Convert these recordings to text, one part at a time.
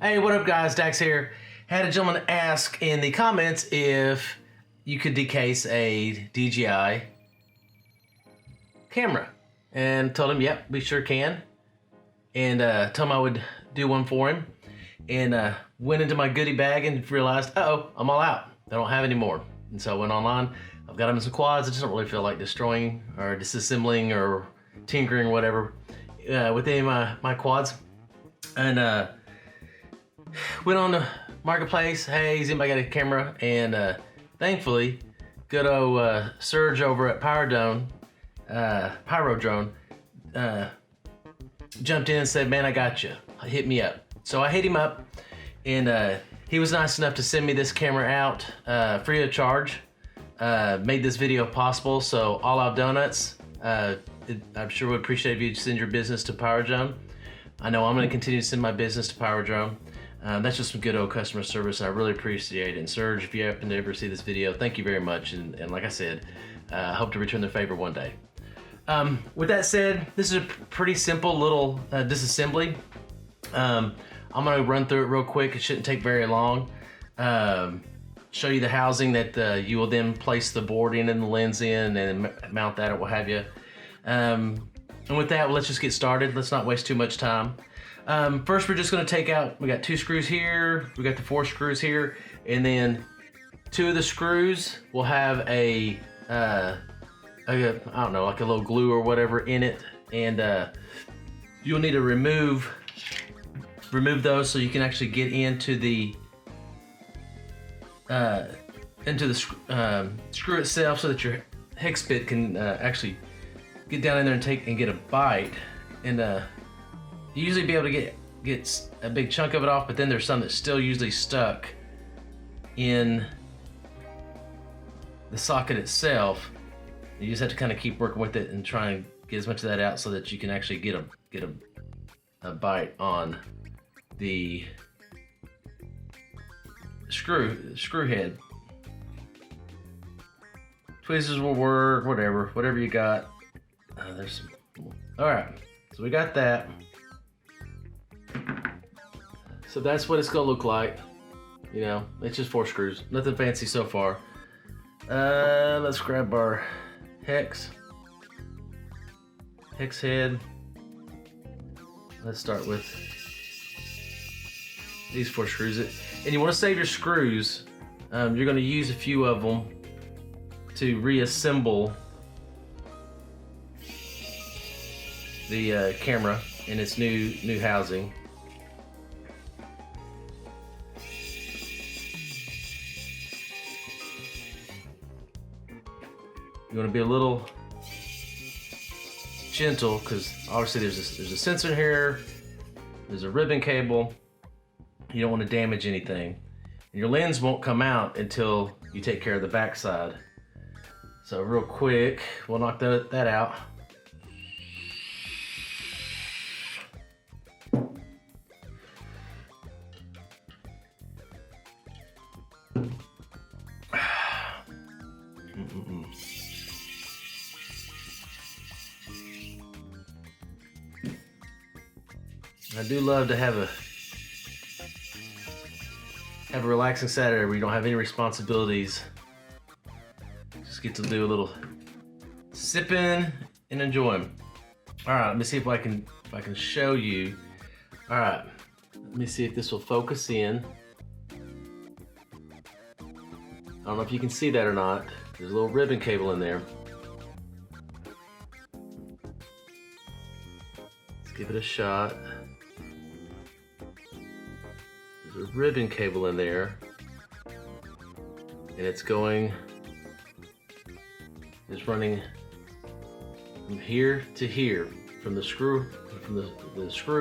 Hey, what up guys, Dax here. Had a gentleman ask in the comments if you could decase a DJI camera. And told him, yep, we sure can. And told him I would do one for him. And went into my goodie bag and realized, uh-oh, I'm all out. I don't have any more. And so I went online. I've got them in some quads. I just don't really feel like destroying or disassembling or tinkering or whatever with any of my quads. And went on the marketplace. Hey, has anybody got a camera? And thankfully, good old Serge over at Pyrodrone jumped in and said, man, I got you. Hit me up. So I hit him up, and he was nice enough to send me this camera out free of charge. Made this video possible, so all our donuts, I'm sure would appreciate if you'd send your business to Pyrodrone. I know I'm going to continue to send my business to Pyrodrone. That's just some good old customer service, and I really appreciate it. And Serge, if you happen to ever see this video, thank you very much. And like I said, I hope to return the favor one day. With that said, this is a pretty simple little disassembly. I'm gonna run through it real quick. It shouldn't take very long. Show you the housing that you will then place the board in and the lens in and mount that or what have you. And with that, well, let's just get started. Let's not waste too much time. First, we're just gonna take out, we got 2 screws here, we got the 4 screws here, and then 2 of the screws will have I don't know, like a little glue or whatever in it. And you'll need to remove those so you can actually get into the screw itself, so that your hex bit can actually get down in there and get a bite. And you usually be able to get a big chunk of it off, but then there's some that's still usually stuck in the socket itself. You just have to kind of keep working with it and try and get as much of that out so that you can actually get a bite on the screw head. Tweezers will work, whatever you got. There's some. All right, so we got that. So that's what it's gonna look like. You know, it's just 4 screws, nothing fancy so far. Let's grab our hex head. Let's start with these 4 screws. And you want to save your screws. You're going to use a few of them to reassemble the camera in its new housing. You want to be a little gentle, because obviously there's a sensor here, there's a ribbon cable. You don't want to damage anything. And your lens won't come out until you take care of the back side. So real quick, we'll knock that out. I do love to have a relaxing Saturday where you don't have any responsibilities. Just get to do a little sipping and enjoying. All right, let me see if I can show you. All right, let me see if this will focus in. I don't know if you can see that or not. There's a little ribbon cable in there. Let's give it a shot. There's a ribbon cable in there, and it's running from here to here, from the screw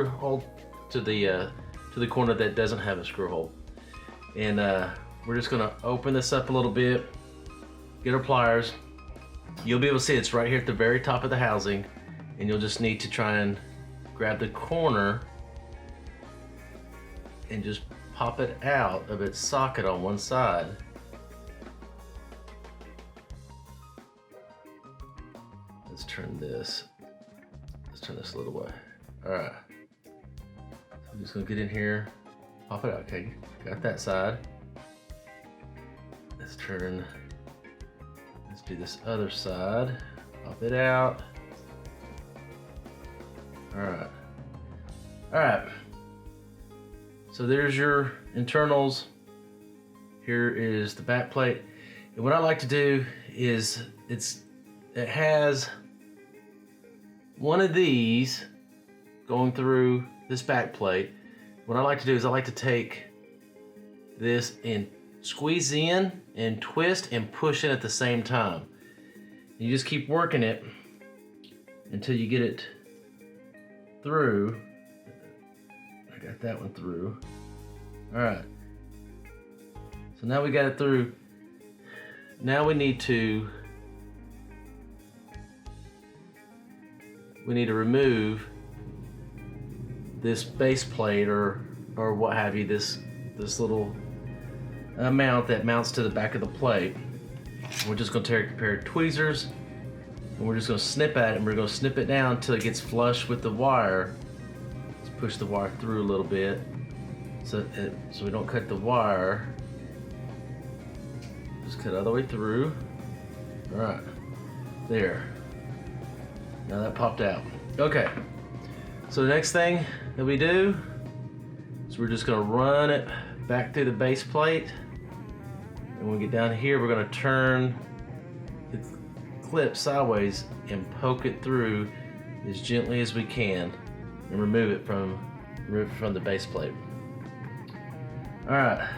hole to the corner that doesn't have a screw hole. And we're just gonna open this up a little bit, get our pliers. You'll be able to see it's right here at the very top of the housing, and you'll just need to try and grab the corner and just pop it out of its socket on one side. Let's turn this a little way. All right. So I'm just gonna get in here Pop it out. Okay, got that side. Let's turn. Let's do this other side. Pop it out. All right. All right. So there's your internals. Here is the back plate. And what I like to do is it has one of these going through this back plate. What I like to do is I like to take this and squeeze in and twist and push in at the same time. You just keep working it until you get it through. I got that one through. All right. So now we got it through. Now we need to remove this base plate or what have you, this little mount that mounts to the back of the plate. We're just going to take a pair of tweezers and we're just going to snip at it, and we're going to snip it down until it gets flush with the wire. Let's push the wire through a little bit so we don't cut the wire. Just cut all the way through. All right, there. Now that popped out. Okay, so the next thing that we do is we're just gonna run it back through the base plate. And when we get down here, we're gonna turn the clip sideways and poke it through as gently as we can and remove it from the base plate. All right.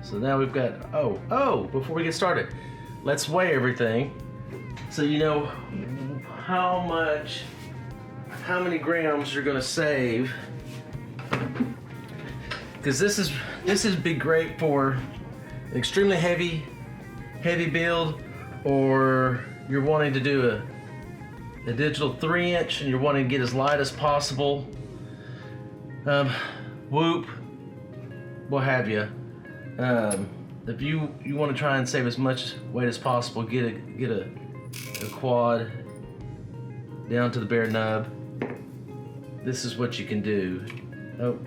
So now we've got, before we get started, let's weigh everything so you know how many grams you're gonna save. Because this is be great for an extremely heavy build, or you're wanting to do a digital 3-inch and you're wanting to get as light as possible. Whoop, what have you. If you want to try and save as much weight as possible, get a quad down to the bare nub. This is what you can do. Oh,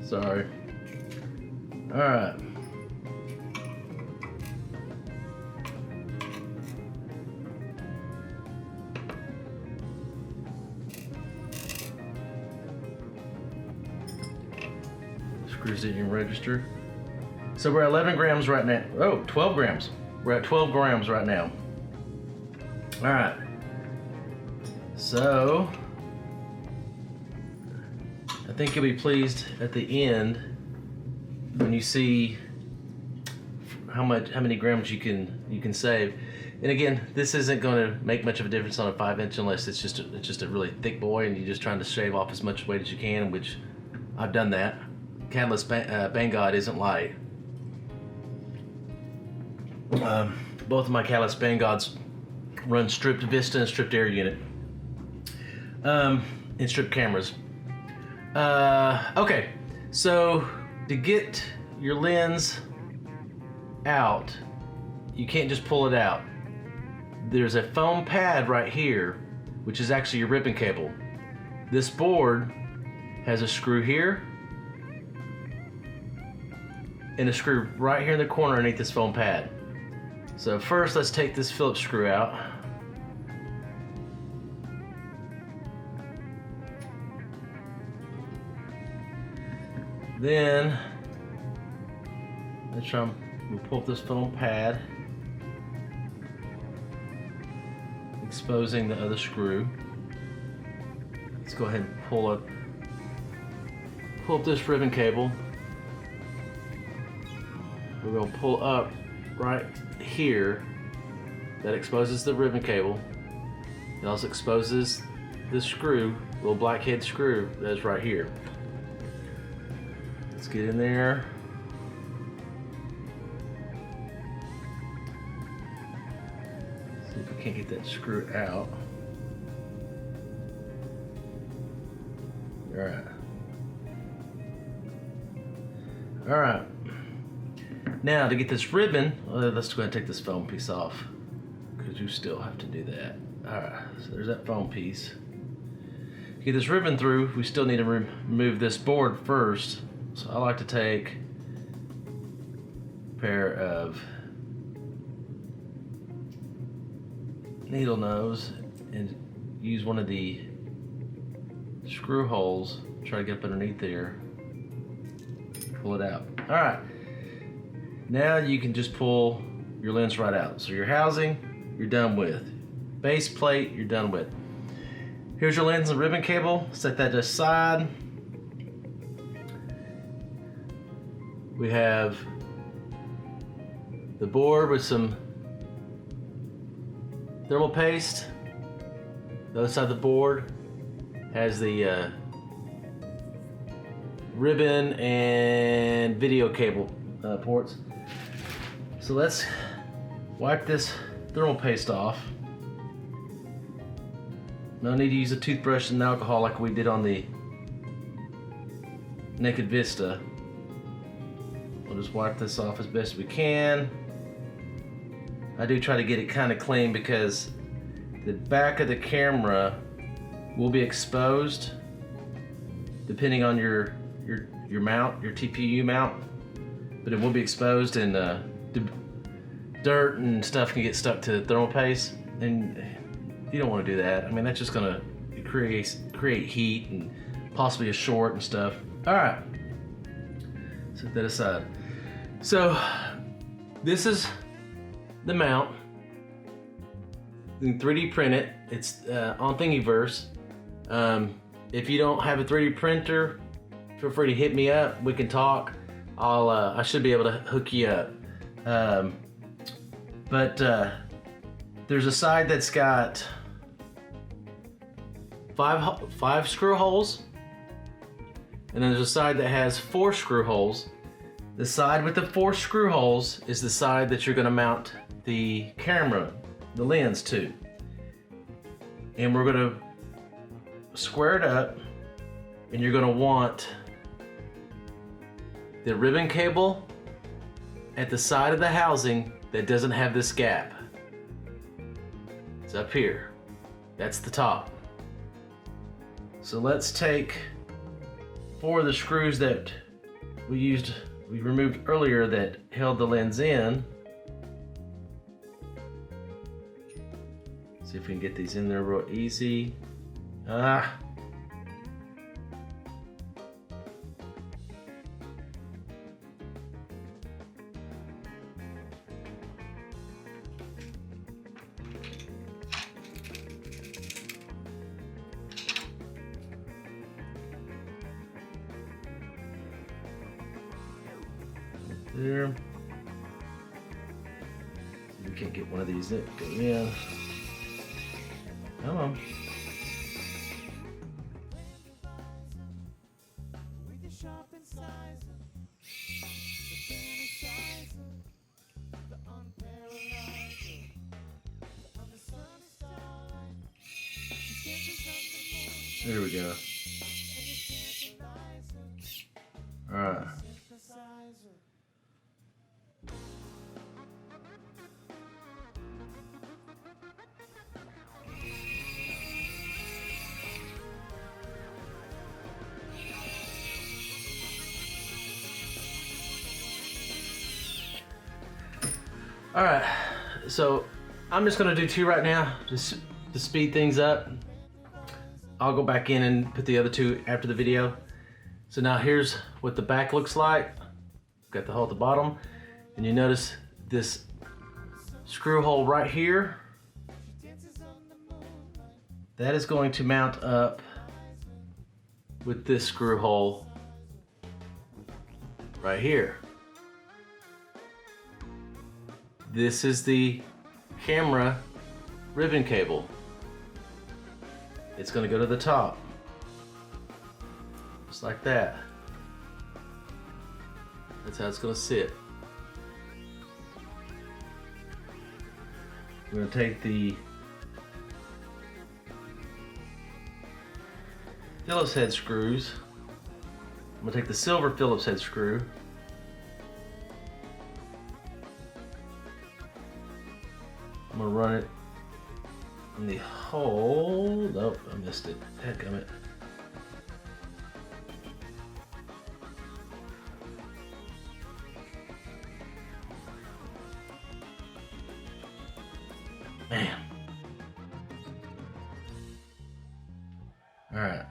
sorry. All right. Screws in your register. So we're at 11 grams right now. Oh, 12 grams. We're at 12 grams right now. All right. So I think you'll be pleased at the end when you see how many grams you can save. And again, this isn't going to make much of a difference on a 5-inch unless it's just a really thick boy and you're just trying to shave off as much weight as you can, which I've done that. Catalyst Bangod isn't light. Both of my Catalyst Bangods run stripped Vista and stripped air unit, and stripped cameras. Okay, so to get your lens out, you can't just pull it out. There's a foam pad right here, which is actually your ribbon cable. This board has a screw here and a screw right here in the corner underneath this foam pad. So first, let's take this Phillips screw out. Then, we'll pull up this foam pad, exposing the other screw. Let's go ahead and pull up this ribbon cable. We're going to pull up right here. That exposes the ribbon cable. It also exposes this screw, little blackhead screw that's right here. Let's get in there. See if we can't get that screw out. All right. All right. Now to get this ribbon, let's go ahead and take this foam piece off, because you still have to do that. All right, so there's that foam piece. get this ribbon through, we still need to remove this board first. So I like to take a pair of needle nose and use one of the screw holes, try to get up underneath there, pull it out. All right, now you can just pull your lens right out. So your housing, you're done with. Base plate, you're done with. Here's your lens and ribbon cable, set that aside. We have the board with some thermal paste. The other side of the board has the ribbon and video cable ports. So let's wipe this thermal paste off. No need to use a toothbrush and alcohol like we did on the Naked Vista. We'll just wipe this off as best we can. I do try to get it kind of clean because the back of the camera will be exposed depending on your mount, your TPU mount, but it will be exposed, and dirt and stuff can get stuck to the thermal paste, and you don't want to do that. I mean, that's just gonna create heat and possibly a short and stuff. All right, set that aside. So this is the mount. You can 3D print it. It's on Thingiverse. If you don't have a 3D printer, feel free to hit me up. We can talk. I should be able to hook you up. But there's a side that's got five screw holes, and then there's a side that has 4 screw holes. The side with the 4 screw holes is the side that you're going to mount the camera, the lens to. And we're going to square it up, and you're going to want the ribbon cable at the side of the housing that doesn't have this gap. It's up here. That's the top. So let's take 4 of the screws that we removed earlier that held the lens in. See if we can get these in there real easy. There. We can't get one of these that go in. Come on. There we go. All right. All right, so I'm just gonna do 2 right now, just to speed things up. I'll go back in and put the other 2 after the video. So now here's what the back looks like. Got the hole at the bottom, and you notice this screw hole right here. That is going to mount up with this screw hole right here. This is the camera ribbon cable. It's going to go to the top, just like that. That's how it's going to sit. We're going to take the Phillips head screws. I'm going to take the silver Phillips head screw. I'm gonna run it in the hole. Nope, I missed it. Dadgummit. Man. All right.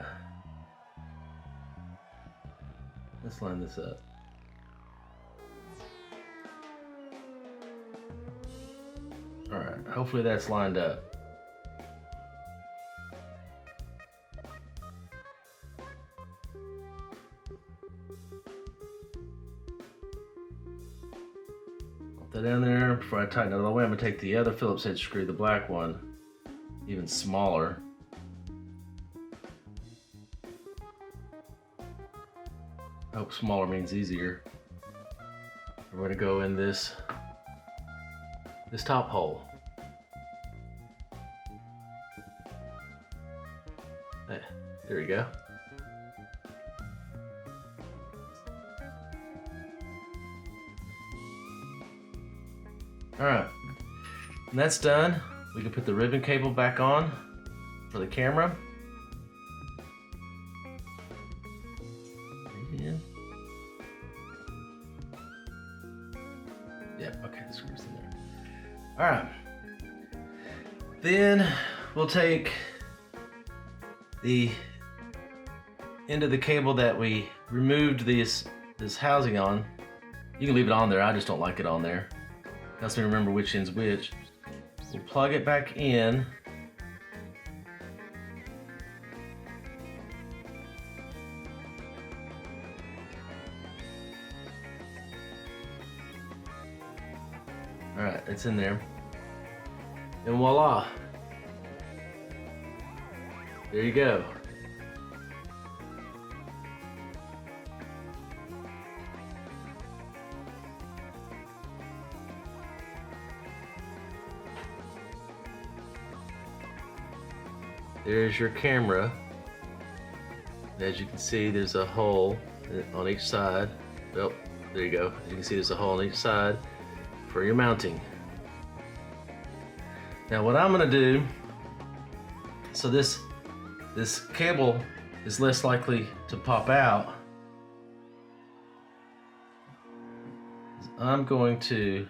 Let's line this up. All right, hopefully that's lined up. Put that down there. Before I tighten it all the way, I'm gonna take the other Phillips head screw, the black one, even smaller. I hope smaller means easier. We're gonna go in this top hole. There we go. All right, and that's done. We can put the ribbon cable back on for the camera. And yep, okay, the screws in there. All right, then we'll take the end of the cable that we removed this housing on. You can leave it on there, I just don't like it on there. Helps me remember which end's which. We'll plug it back in. All right, it's in there. And voila. There you go. There's your camera. As you can see, there's a hole on each side. Oh, there you go. As you can see, there's a hole on each side for your mounting. Now what I'm gonna do, so this cable is less likely to pop out. I'm going to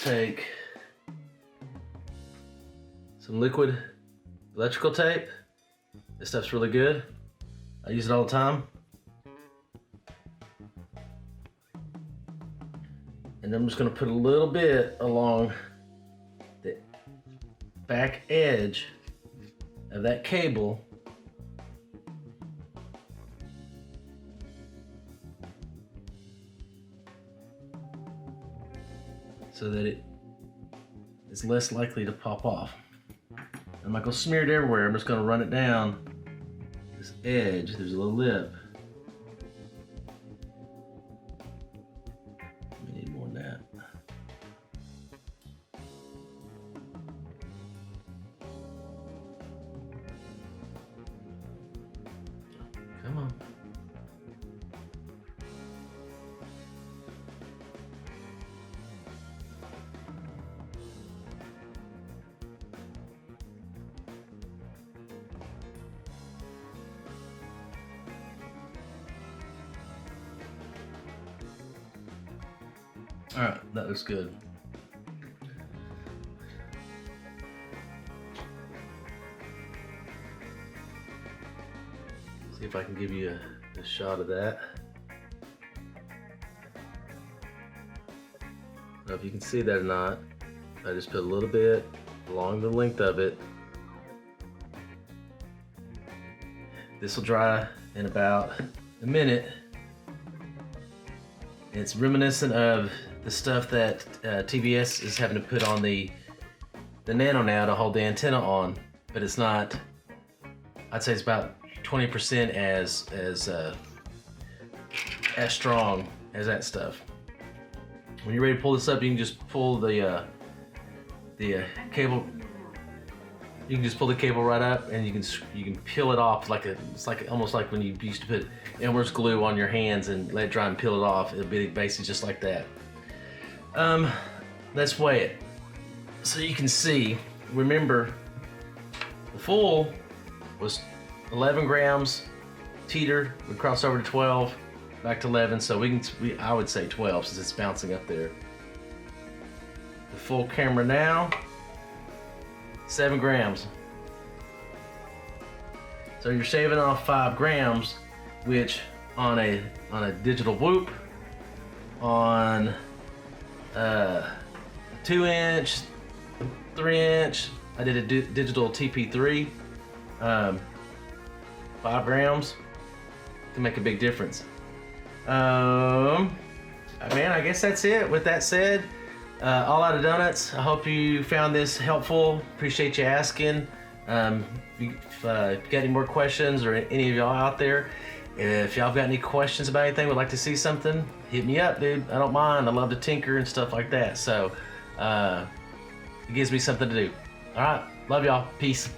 take some liquid electrical tape. This stuff's really good. I use it all the time. And I'm just gonna put a little bit along the back edge of that cable. So that it is less likely to pop off. I'm not gonna smear it everywhere, I'm just gonna run it down this edge. There's a little lip. We need more than that. Come on. All right, that looks good. See if I can give you a shot of that. I don't know if you can see that or not. I just put a little bit along the length of it. This will dry in about a minute. It's reminiscent of the stuff that TBS is having to put on the Nano now to hold the antenna on, but it's not. I'd say it's about 20% as strong as that stuff. When you're ready to pull this up, you can just pull the cable. You can just pull the cable right up, and you can peel it off like it's like almost like when you used to put Elmer's glue on your hands and let it dry and peel it off. It'll be basically just like that. Let's weigh it so you can see. Remember, the full was 11 grams. Teeter would cross over to 12, back to 11. So I would say 12 since it's bouncing up there. The full camera now. 7 grams. So you're shaving off 5 grams, which on a digital whoop, on 2-inch, 3-inch, I did a digital TP3, 5 grams can make a big difference. Man, I guess that's it. With that said, all out of donuts. I hope you found this helpful. Appreciate you asking. If you got any more questions, or any of y'all out there, if y'all got any questions about anything, would like to see something, hit me up, dude. I don't mind. I love to tinker and stuff like that. So it gives me something to do. All right, love y'all. Peace.